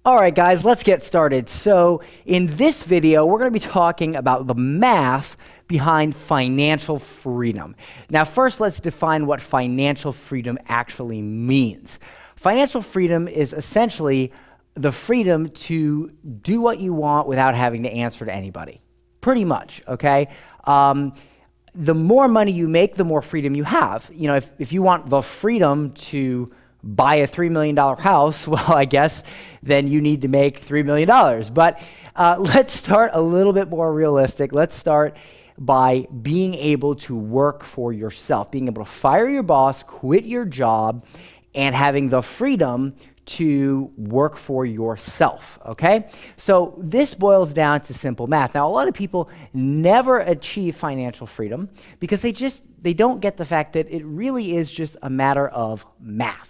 All right, guys, let's get started. So in this video, we're going to be talking about the math behind financial freedom. Now, first, let's define what financial freedom actually means. Financial freedom is essentially the freedom to do what you want without having to answer to anybody. Pretty much, okay? The more money you make, the more freedom you have. You know, if you want the freedom to buy a $3 million house, well, I guess then you need to make $3 million. But let's start a little bit more realistic. Let's start by being able to work for yourself, being able to fire your boss, quit your job, and having the freedom to work for yourself, okay? So this boils down to simple math. Now, a lot of people never achieve financial freedom because they don't get the fact that it really is just a matter of math.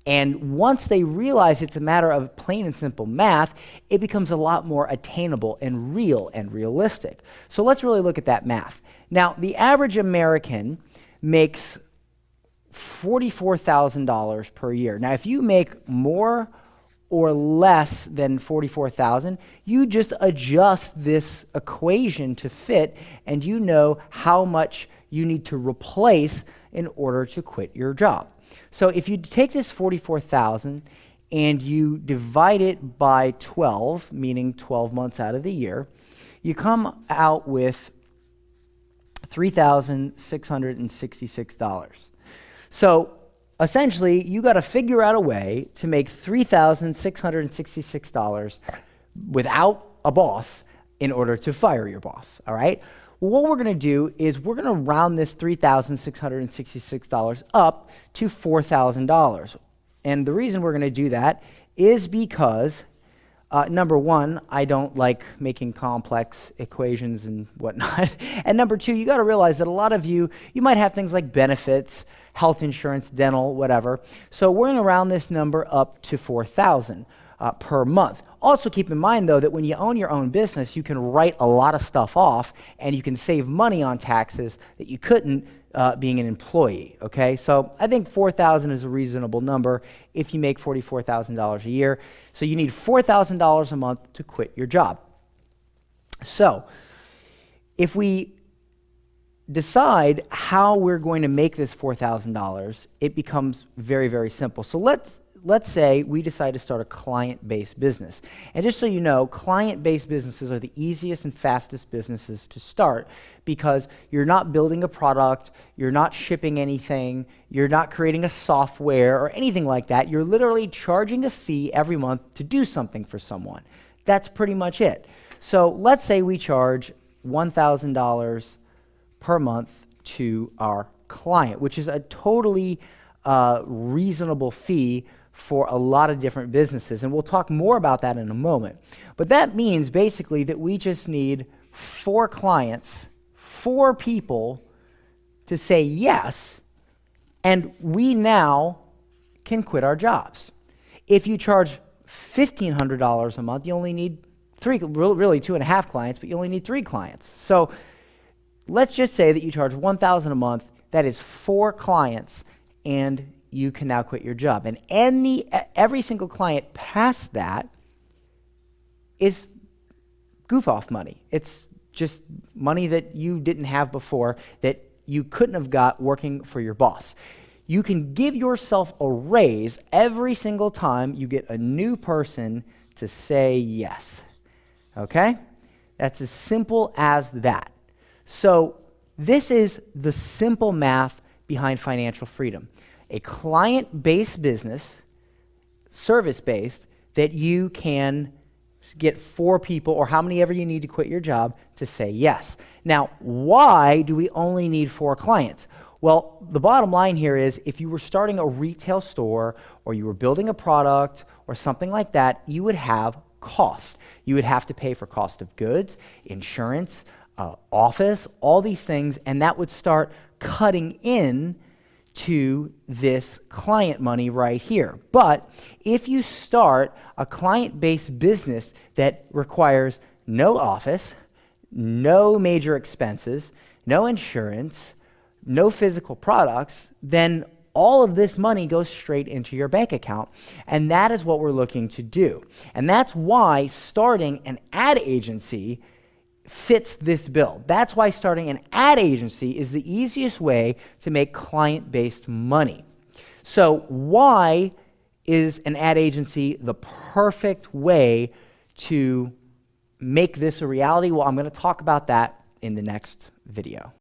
And once they realize it's a matter of plain and simple math, it becomes a lot more attainable and real and realistic. So let's really look at that math. Now, the average American makes $44,000 per year. Now, if you make more or less than $44,000, you just adjust this equation to fit, and you know how much you need to replace in order to quit your job. So if you take this 44,000 and you divide it by 12, meaning 12 months out of the year, you come out with $3,666. So essentially, you got to figure out a way to make $3,666 without a boss in order to fire your boss, all right? Well, what we're going to do is we're going to round this $3,666 up to $4,000. And the reason we're going to do that is because, number one, I don't like making complex equations and whatnot. And number two, you got to realize that a lot of you might have things like benefits, health insurance, dental, whatever. So we're going to round this number up to $4,000 per month. Also keep in mind, though, that when you own your own business, you can write a lot of stuff off and you can save money on taxes that you couldn't being an employee, okay? So I think $4,000 is a reasonable number if you make $44,000 a year. So you need $4,000 a month to quit your job. So if we decide how we're going to make this $4,000, it becomes very, very simple. So let's say we decide to start a client-based business. And just so you know, client-based businesses are the easiest and fastest businesses to start because you're not building a product, you're not shipping anything, you're not creating a software or anything like that. You're literally charging a fee every month to do something for someone. That's pretty much it. So let's say we charge $1,000 per month to our client, which is a totally reasonable fee for a lot of different businesses. And we'll talk more about that in a moment. But that means basically that we just need 4 clients, 4 people to say yes, and we now can quit our jobs. If you charge $1,500 a month, you only need 3, really 2.5 clients, but you only need 3 clients. So let's just say that you charge $1,000 a month, that is 4 clients, and you can now quit your job. And every single client past that is goof-off money. It's just money that you didn't have before that you couldn't have got working for your boss. You can give yourself a raise every single time you get a new person to say yes. Okay? That's as simple as that. So this is the simple math behind financial freedom. A client-based business, service-based, that you can get 4 people or how many ever you need to quit your job to say yes. Now, why do we only need 4 clients? Well, the bottom line here is if you were starting a retail store or you were building a product or something like that, you would have costs. You would have to pay for cost of goods, insurance, office, all these things, and that would start cutting in to this client money right here. But if you start a client-based business that requires no office, no major expenses, no insurance, no physical products, then all of this money goes straight into your bank account. And that is what we're looking to do. And that's why starting an ad agency fits this bill. That's why starting an ad agency is the easiest way to make client-based money. So why is an ad agency the perfect way to make this a reality? Well, I'm going to talk about that in the next video.